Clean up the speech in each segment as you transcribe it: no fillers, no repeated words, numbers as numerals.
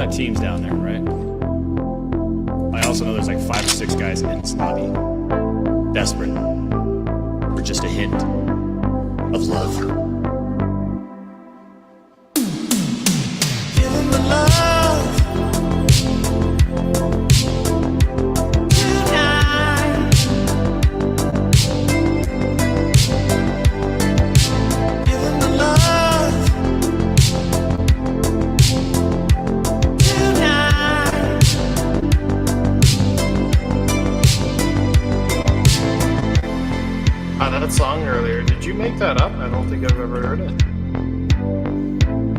that team's down there, right? I also know there's like 5 or 6 guys in Snobby, desperate for just a hint of love. Give him the love. that song earlier. Did you make that up? I don't think I've ever heard it.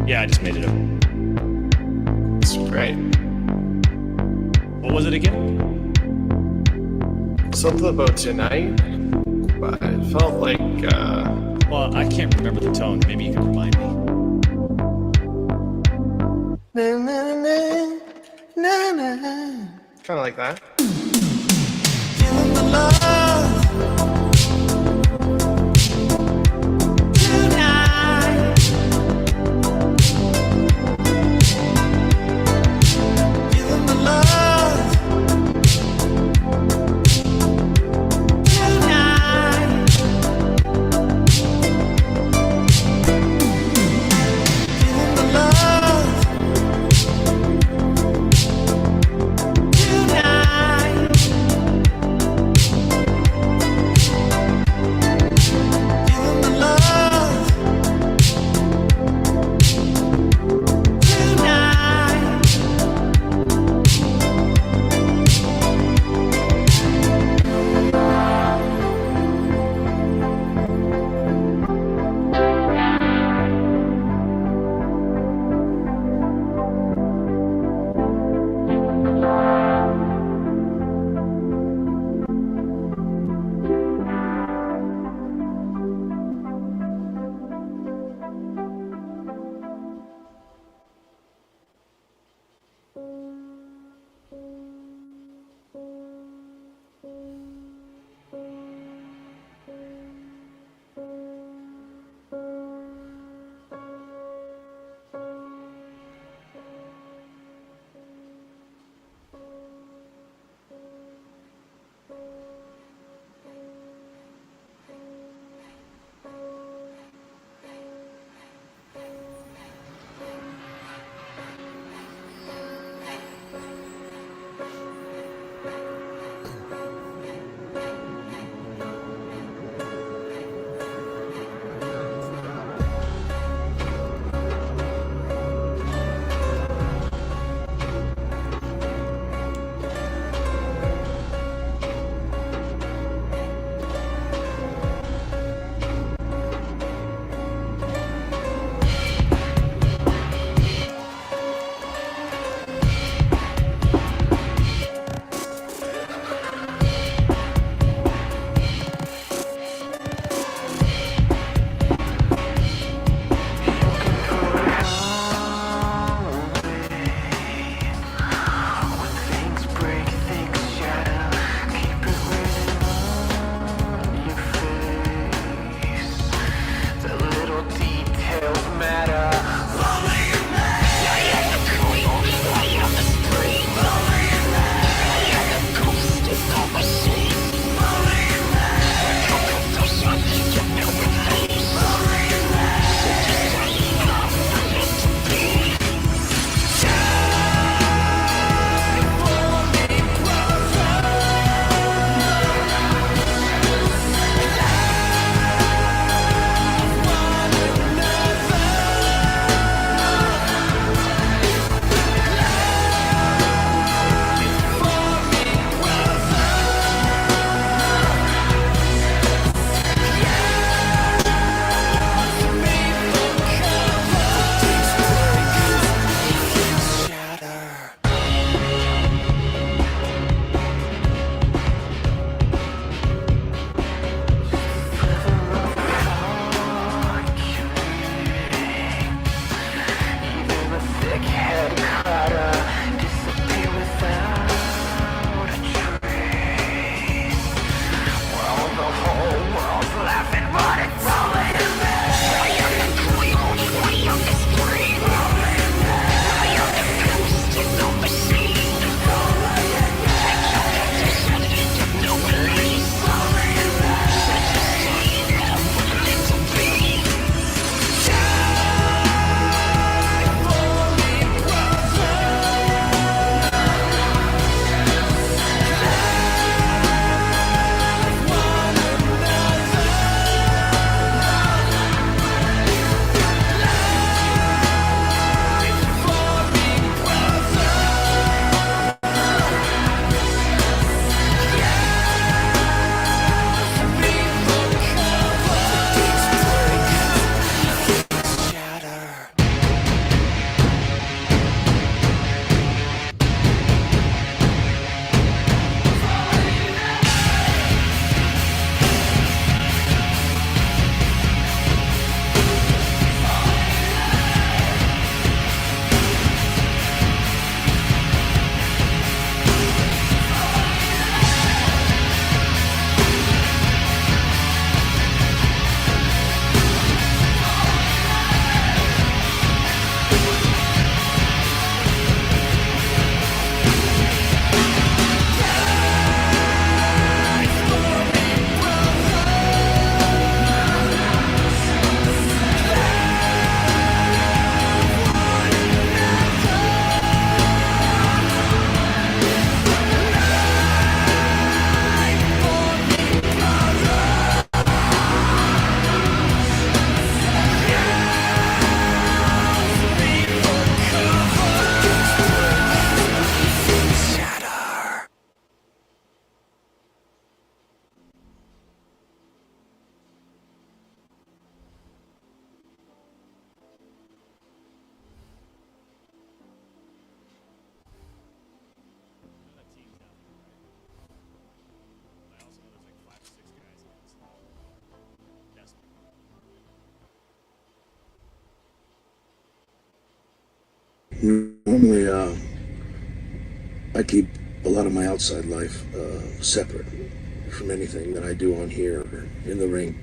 Yeah, I just made it up. It's great. What was it again? Something about tonight, but it felt like. Well, I can't remember the tone. Maybe you can remind me. Kind of like that. keep a lot of my outside life separate from anything that I do on here or in the ring.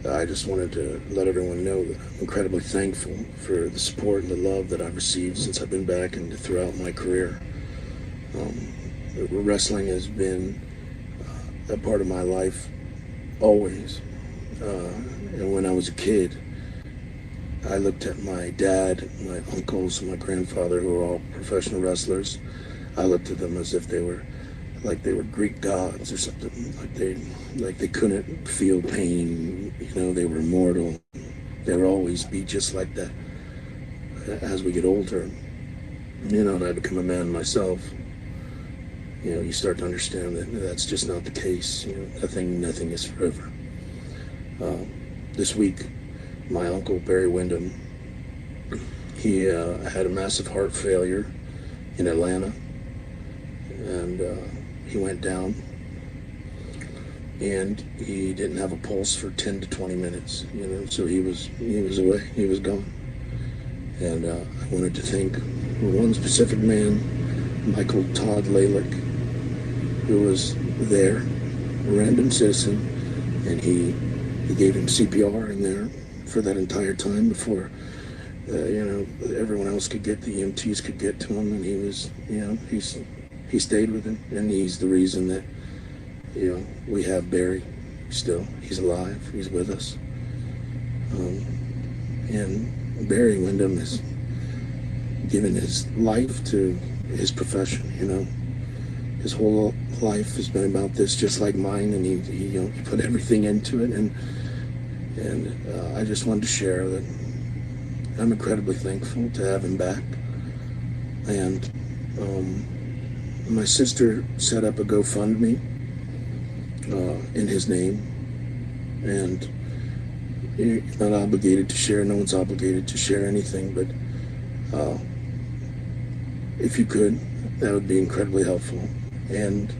I just wanted to let everyone know that I'm incredibly thankful for the support and the love that I've received since I've been back and throughout my career. Wrestling has been a part of my life always. And when I was a kid, I looked at my dad, my uncles, and my grandfather, who were all professional wrestlers. I looked at them as if they were Greek gods or something. Like they couldn't feel pain. They were immortal. They would always be just like that. As we get older, and I become a man myself, you start to understand that that's just not the case. Nothing is forever. This week, my uncle Barry Windham, he had a massive heart failure in Atlanta, and he went down, and he didn't have a pulse for 10 to 20 minutes. So he was away, he was gone, and I wanted to thank one specific man, Michael Todd Lalick, who was there, a random citizen, and he gave him CPR in there for that entire time before, everyone else could get, the EMTs could get to him, and he was, he stayed with him, and he's the reason that, we have Barry still. He's alive, he's with us. And Barry Windham has given his life to his profession, His whole life has been about this, just like mine, and he put everything into it, and I just wanted to share that I'm incredibly thankful to have him back. And my sister set up a GoFundMe in his name, and you're not obligated to share. No one's obligated to share anything, but if you could, that would be incredibly helpful. And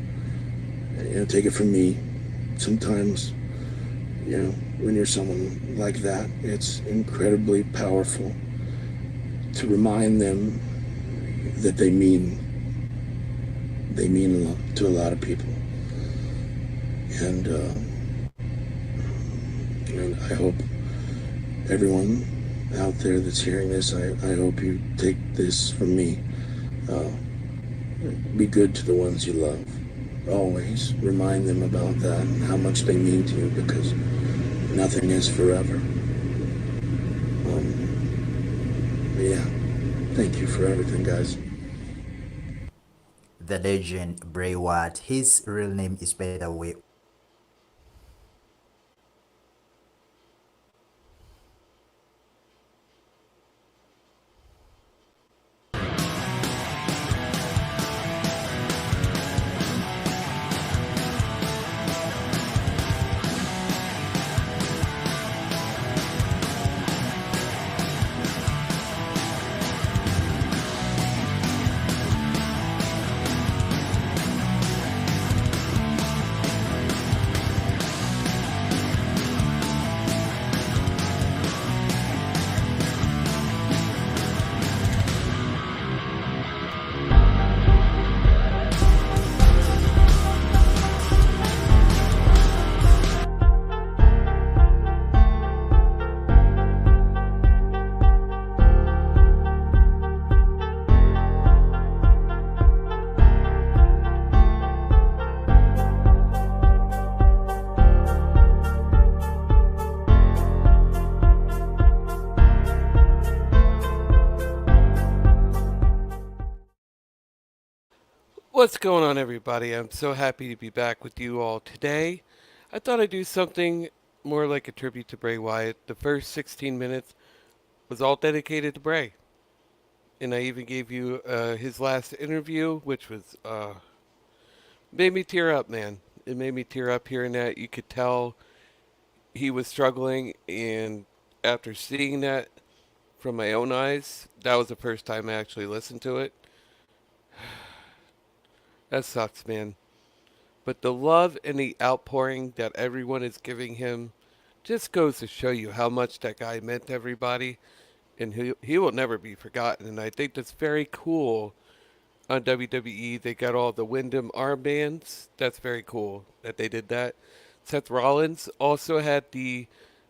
take it from me, sometimes when you're someone like that, it's incredibly powerful to remind them that they mean a lot to a lot of people. And I hope everyone out there that's hearing this, I hope you take this from me. Be good to the ones you love. Always remind them about that and how much they mean to you, because nothing is forever. Yeah, thank you for everything, guys. The legend Bray Wyatt. His real name is, by the way, What's going on, everybody? I'm so happy to be back with you all today. I thought I'd do something more like a tribute to Bray Wyatt. The first 16 minutes was all dedicated to Bray. And I even gave you his last interview, which was made me tear up, man. It made me tear up hearing that. You could tell he was struggling, and after seeing that from my own eyes, that was the first time I actually listened to it. That sucks, man. But the love and the outpouring that everyone is giving him just goes to show you how much that guy meant to everybody. And he will never be forgotten. And I think that's very cool on WWE, they got all the Wyndham armbands. That's very cool that they did that. Seth Rollins also had the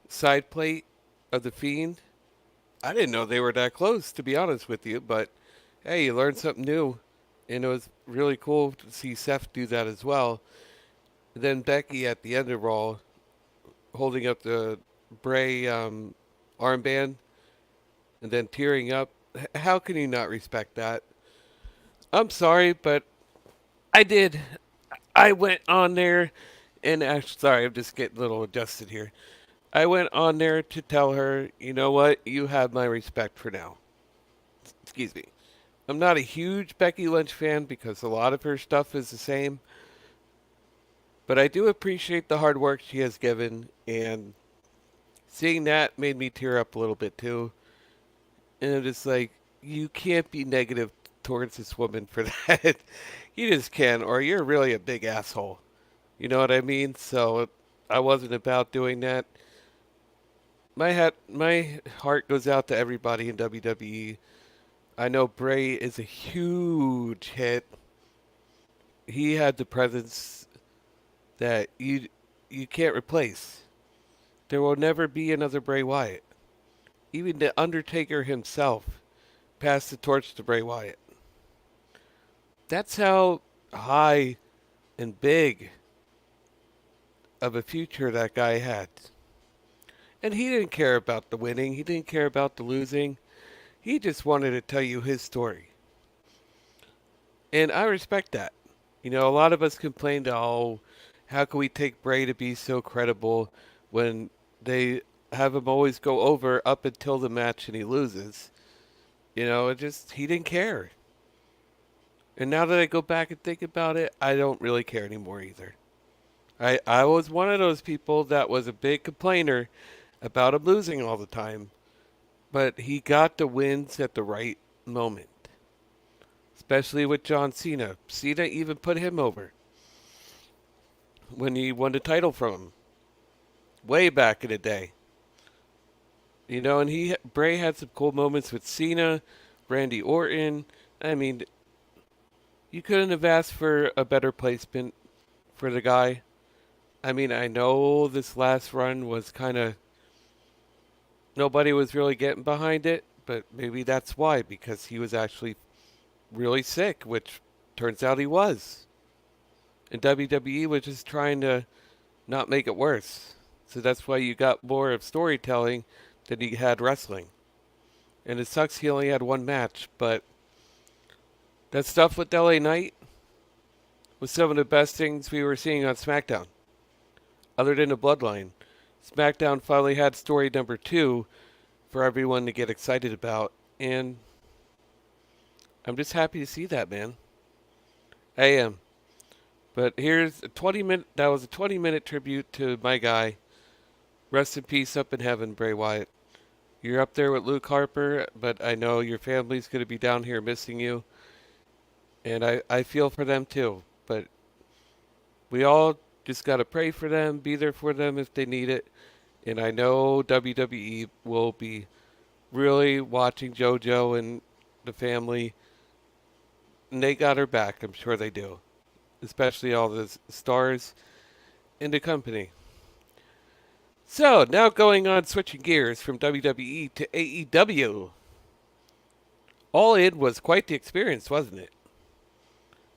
side plate of the Fiend. I didn't know they were that close, to be honest with you, but hey, you learned something new. And it was really cool to see Seth do that as well. And then Becky at the end of Raw holding up the Bray armband and then tearing up. How can you not respect that? I'm sorry, but I did. I went on there and actually, sorry, I'm just getting a little adjusted here. I went on there to tell her, you know what, you have my respect for now. Excuse me. I'm not a huge Becky Lynch fan because a lot of her stuff is the same. But I do appreciate the hard work she has given, and seeing that made me tear up a little bit too. And I'm just like, you can't be negative towards this woman for that. You just can't, or you're really a big asshole. You know what I mean? So I wasn't about doing that. My heart goes out to everybody in WWE. I know Bray is a huge hit. He had the presence that you can't replace. There will never be another Bray Wyatt. Even the Undertaker himself passed the torch to Bray Wyatt. That's how high and big of a future that guy had. And he didn't care about the winning. He didn't care about the losing. He just wanted to tell you his story. And I respect that. You know, a lot of us complained, oh, how can we take Bray to be so credible when they have him always go over up until the match and he loses? You know, he didn't care. And now that I go back and think about it, I don't really care anymore either. I was one of those people that was a big complainer about him losing all the time. But he got the wins at the right moment. Especially with John Cena. Cena even put him over when he won the title from him. Way back in the day. You know, and Bray had some cool moments with Cena, Randy Orton. I mean, you couldn't have asked for a better placement for the guy. I mean, I know this last run was kind of, nobody was really getting behind it, but maybe that's why, because he was actually really sick, which turns out he was. And WWE was just trying to not make it worse. So that's why you got more of storytelling than you had wrestling. And it sucks he only had one match, but that stuff with LA Knight was some of the best things we were seeing on SmackDown. Other than the Bloodline. SmackDown finally had story number 2 for everyone to get excited about. And I'm just happy to see that, man. I am. But here's a 20-minute, that was a 20-minute tribute to my guy. Rest in peace up in heaven, Bray Wyatt. You're up there with Luke Harper, but I know your family's going to be down here missing you. And I feel for them too. But we all just got to pray for them, be there for them if they need it. And I know WWE will be really watching JoJo and the family. And they got her back. I'm sure they do. Especially all the stars in the company. So, now going on, switching gears from WWE to AEW. All In was quite the experience, wasn't it?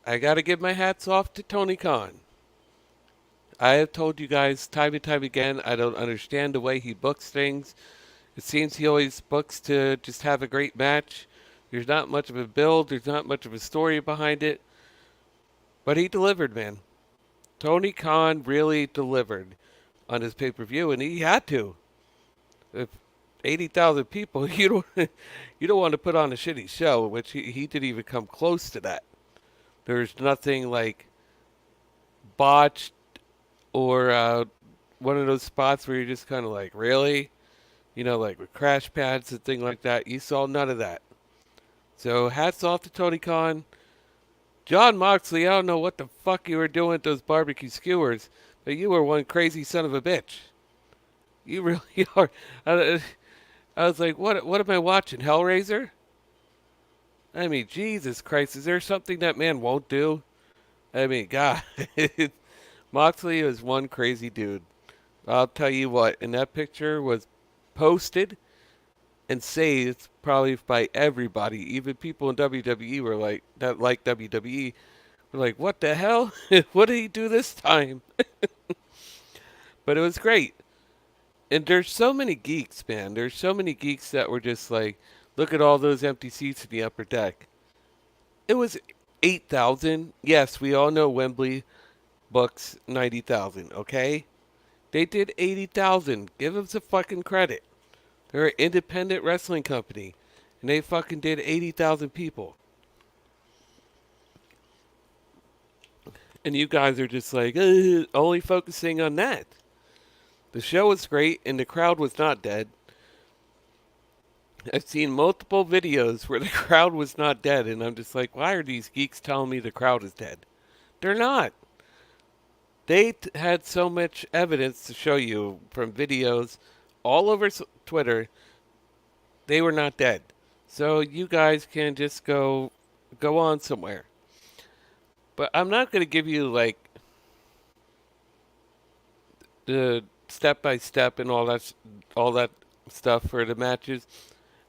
I gotta give my hats off to Tony Khan. I have told you guys time and time again, I don't understand the way he books things. It seems he always books to just have a great match. There's not much of a build. There's not much of a story behind it. But he delivered, man. Tony Khan really delivered on his pay-per-view, and he had to. If 80,000 people, you don't want to put on a shitty show, which he didn't even come close to that. There's nothing like botched or one of those spots where you're just kind of like, really? You know, like with crash pads and things like that. You saw none of that. So hats off to Tony Khan. John Moxley, I don't know what the fuck you were doing with those barbecue skewers, but you were one crazy son of a bitch. You really are. I was like, what am I watching? Hellraiser? I mean, Jesus Christ, is there something that man won't do? I mean, God. Moxley is one crazy dude. I'll tell you what, and that picture was posted and saved probably by everybody. Even people in WWE were like, that like WWE, were like, what the hell? What did he do this time? But it was great. And there's so many geeks, man. There's so many geeks that were just like, look at all those empty seats in the upper deck. It was 8,000. Yes, we all know Wembley books 90,000, okay? They did 80,000. Give them some fucking credit. They're an independent wrestling company, and they fucking did 80,000 people. And you guys are just like, only focusing on that. The show was great, and the crowd was not dead. I've seen multiple videos where the crowd was not dead, and I'm just like, why are these geeks telling me the crowd is dead? They're not. They had so much evidence to show you from videos all over Twitter. They were not dead. So you guys can just go on somewhere. But I'm not going to give you like the step by step and all that stuff for the matches.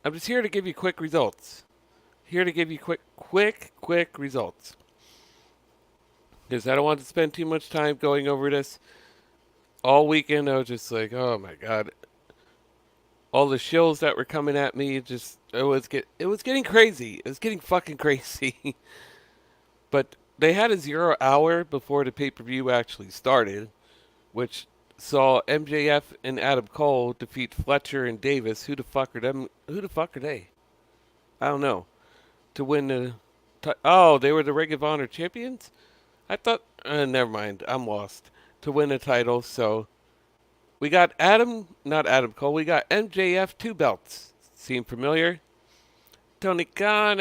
I'm just here to give you quick results. Here to give you quick results. Because I don't want to spend too much time going over this. All weekend I was just like, oh my god. All the shills that were coming at me, it was getting crazy. It was getting fucking crazy. But they had a 0 hour before the pay-per-view actually started, which saw MJF and Adam Cole defeat Fletcher and Davis. Who the fuck are them? Who the fuck are they? I don't know. To win the... they were the Ring of Honor champions? I thought... never mind. I'm lost. To win the title, so... We got not Adam Cole, we got MJF 2 belts. Seem familiar? Tony Khan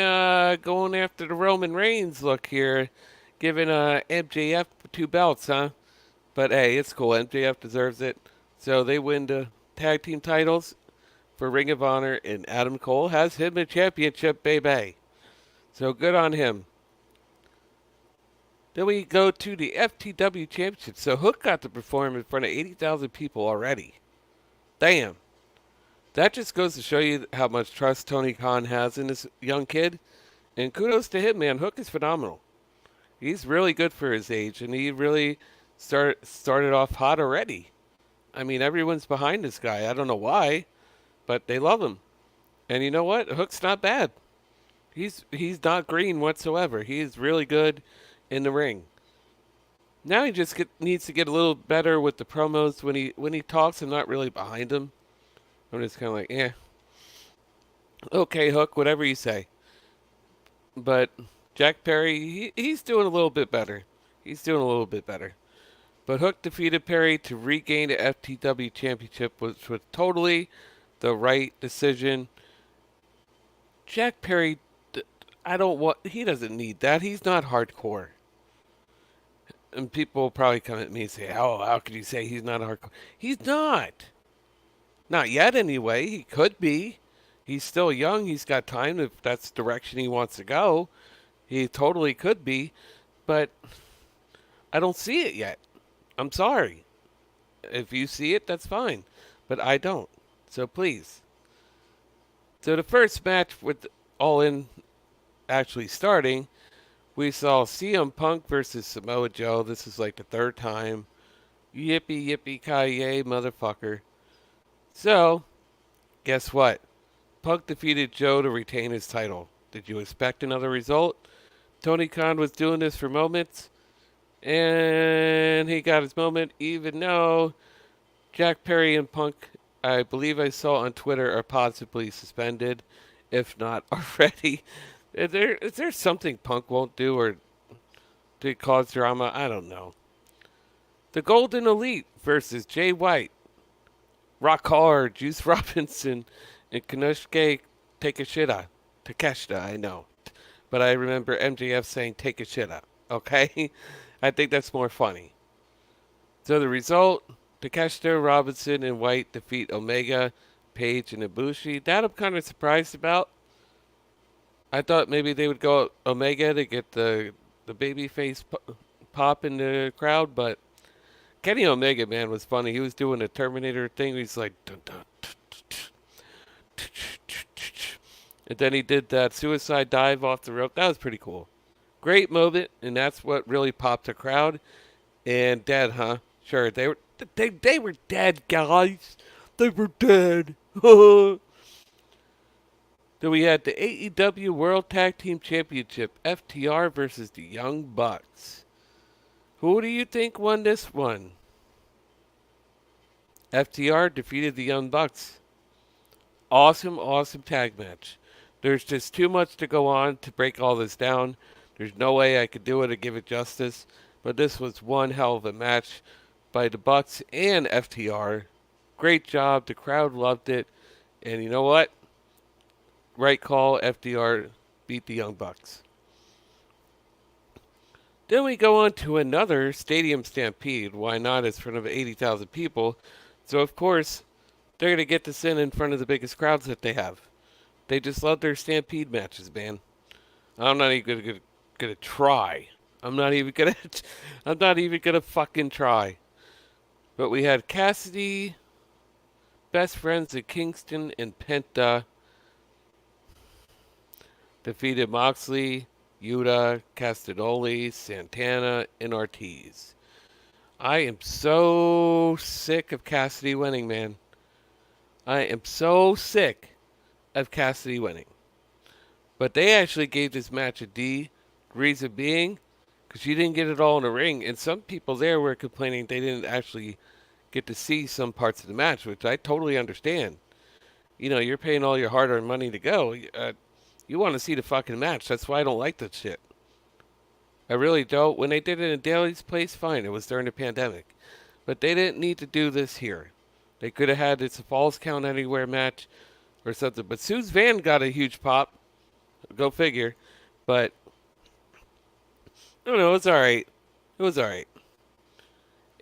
going after the Roman Reigns look here. Giving MJF 2 belts, huh? But hey, it's cool. MJF deserves it. So they win the tag team titles for Ring of Honor, and Adam Cole has him a championship, baby. So good on him. Then we go to the FTW Championship. So Hook got to perform in front of 80,000 people already. Damn. That just goes to show you how much trust Tony Khan has in this young kid. And kudos to him, man. Hook is phenomenal. He's really good for his age, and he really started off hot already. I mean, everyone's behind this guy. I don't know why, but they love him. And you know what? Hook's not bad. He's not green whatsoever. He's really good in the ring. Now he just needs to get a little better with the promos. When he talks, I'm not really behind him. I'm just kind of like, eh. Okay, Hook, whatever you say. But Jack Perry, he's doing a little bit better. He's doing a little bit better. But Hook defeated Perry to regain the FTW Championship, which was totally the right decision. Jack Perry, he doesn't need that. He's not hardcore. And people will probably come at me and say, oh, how could you say he's not hardcore? He's not. Not yet, anyway. He could be. He's still young. He's got time if that's the direction he wants to go. He totally could be. But I don't see it yet. I'm sorry. If you see it, that's fine. But I don't. So please. So the first match with All In actually starting, we saw CM Punk versus Samoa Joe. This is like the third time. Yippee, yippee, ki-yay, motherfucker. So, guess what? Punk defeated Joe to retain his title. Did you expect another result? Tony Khan was doing this for moments, and he got his moment, even though Jack Perry and Punk, I believe I saw on Twitter, are possibly suspended, if not already. Is there something Punk won't do or to cause drama? I don't know. The Golden Elite versus Jay White, Rock Hard, Juice Robinson, and Konosuke Takeshita, I know. But I remember MJF saying Takeshita, okay? I think that's more funny. So the result, Takeshita, Robinson, and White defeat Omega, Page, and Ibushi. That I'm kind of surprised about. I thought maybe they would go Omega to get the baby face pop in the crowd, but Kenny Omega, man, was funny. He was doing a Terminator thing. He's like, dun, dun, and then he did that suicide dive off the rope. That was pretty cool. Great moment, and that's what really popped the crowd. And dead, huh? Sure, they were dead, guys. They were dead. Then we had the AEW World Tag Team Championship, FTR versus the Young Bucks. Who do you think won this one? FTR defeated the Young Bucks. Awesome, awesome tag match. There's just too much to go on to break all this down. There's no way I could do it to give it justice. But this was one hell of a match by the Bucks and FTR. Great job. The crowd loved it. And you know what? Right call. FTR beat the Young Bucks. Then we go on to another Stadium Stampede. Why not? It's in front of 80,000 people. So, of course, they're going to get this in front of the biggest crowds that they have. They just love their Stampede matches, man. I'm not even going to try. I'm not even going to fucking try. But we had Cassidy, Best Friends of Kingston, and Penta defeated Moxley, Yuta, Castagnoli, Santana, and Ortiz. I am so sick of Cassidy winning, man. I am so sick of Cassidy winning. But they actually gave this match a D. Reason being, because she didn't get it all in the ring. And some people there were complaining they didn't actually get to see some parts of the match, which I totally understand. You know, you're paying all your hard-earned money to go. You want to see the fucking match. That's why I don't like that shit. I really don't. When they did it in Daly's place, fine. It was during the pandemic. But they didn't need to do this here. They could have had It's a Falls Count Anywhere match or something. But Suze Van got a huge pop. Go figure. But, no, it was alright. It was alright.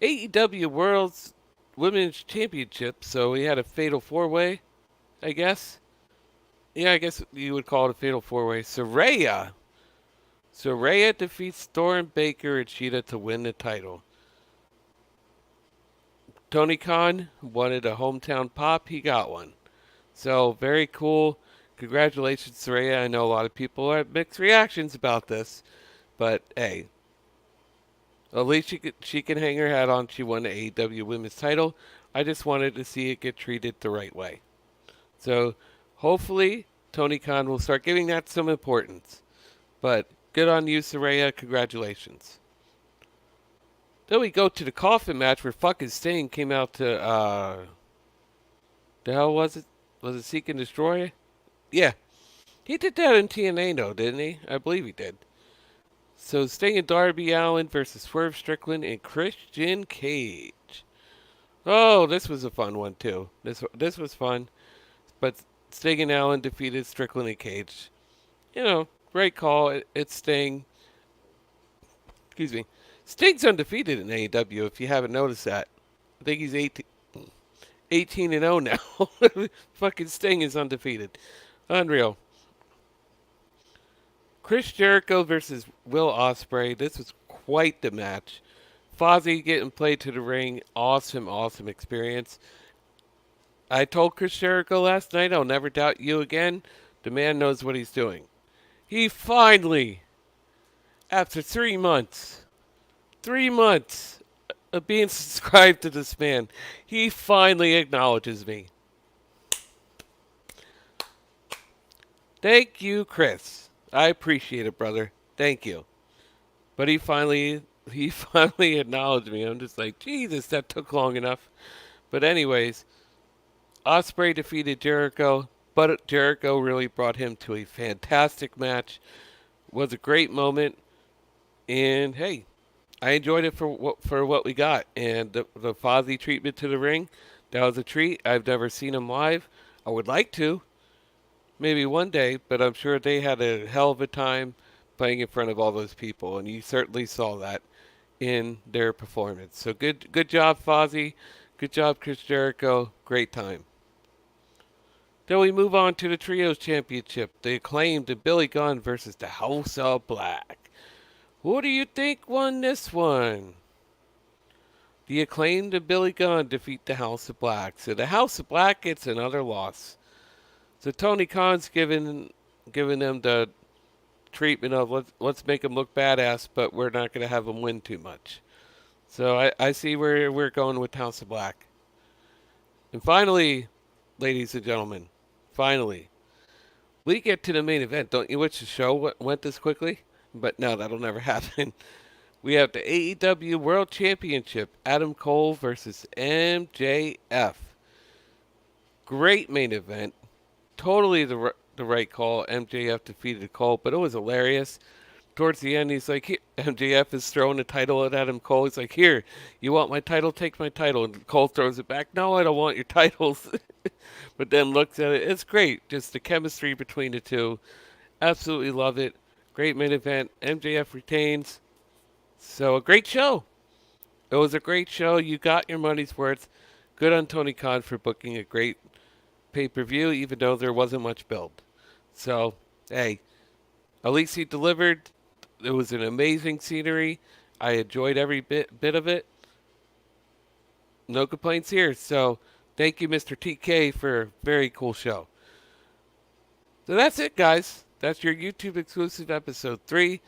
AEW World's Women's Championship. So we had a Fatal 4-Way, I guess. Yeah, I guess you would call it a Fatal 4-Way. Saraya defeats Thorne Baker and Cheetah to win the title. Tony Khan wanted a hometown pop. He got one. So, very cool. Congratulations, Saraya. I know a lot of people have mixed reactions about this. But, hey. At least she can hang her hat on. She won the AEW Women's title. I just wanted to see it get treated the right way. So, hopefully, Tony Khan will start giving that some importance. But, good on you, Saraya. Congratulations. Then we go to the coffin match where fucking Sting came out to, the hell was it? Was it Seek and Destroy? Yeah. He did that in TNA, though, didn't he? I believe he did. So, Sting and Darby Allin versus Swerve Strickland and Christian Cage. Oh, this was a fun one, too. This was fun. But Sting and Allin defeated Strickland and Cage. You know, great call. It's Sting. Excuse me. Sting's undefeated in AEW, if you haven't noticed that. I think he's 18-0 now. Fucking Sting is undefeated. Unreal. Chris Jericho versus Will Ospreay. This was quite the match. Fozzy getting played to the ring. Awesome, awesome experience. I told Chris Jericho last night, I'll never doubt you again. The man knows what he's doing. He finally, after 3 months of being subscribed to this man, he finally acknowledges me. Thank you, Chris. I appreciate it, brother. Thank you. But he finally acknowledged me. I'm just like, Jesus, that took long enough. But anyways, Ospreay defeated Jericho, but Jericho really brought him to a fantastic match. It was a great moment, and hey, I enjoyed it for what we got. And the Fozzy treatment to the ring, that was a treat. I've never seen him live. I would like to, maybe one day, but I'm sure they had a hell of a time playing in front of all those people, and you certainly saw that in their performance. So good job, Fozzy. Good job, Chris Jericho. Great time. Then we move on to the Trios Championship. The Acclaimed and Billy Gunn versus the House of Black. Who do you think won this one? The Acclaimed and Billy Gunn defeat the House of Black. So the House of Black gets another loss. So Tony Khan's giving them the treatment of let's make them look badass, but we're not going to have them win too much. So I see where we're going with House of Black. And finally, ladies and gentlemen, finally, we get to the main event. Don't you wish the show went this quickly? But no, that'll never happen. We have the AEW World Championship, Adam Cole versus MJF. Great main event. Totally the right call. MJF defeated Cole, but it was hilarious. Towards the end, he's like, MJF is throwing the title at Adam Cole. He's like, here, you want my title? Take my title. And Cole throws it back. No, I don't want your titles. But then looks at it. It's great. Just the chemistry between the two. Absolutely love it. Great main event. MJF retains. So a great show. It was a great show. You got your money's worth. Good on Tony Khan for booking a great pay-per-view, even though there wasn't much build. So, hey, at least he delivered. It was an amazing scenery. I enjoyed every bit of it. No complaints here. So, thank you, Mr. TK, for a very cool show. So that's it, guys. That's your YouTube exclusive episode 3.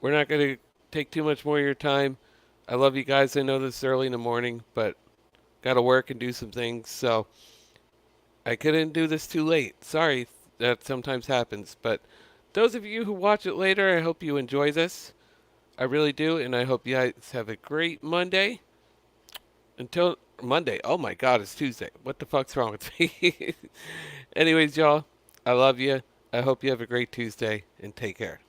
We're not going to take too much more of your time. I love you guys. I know this is early in the morning, but got to work and do some things. So, I couldn't do this too late. Sorry, that sometimes happens. But those of you who watch it later, I hope you enjoy this. I really do, and I hope you guys have a great Monday. Until Monday. Oh my God, it's Tuesday. What the fuck's wrong with me? Anyways, y'all, I love you. I hope you have a great Tuesday, and take care.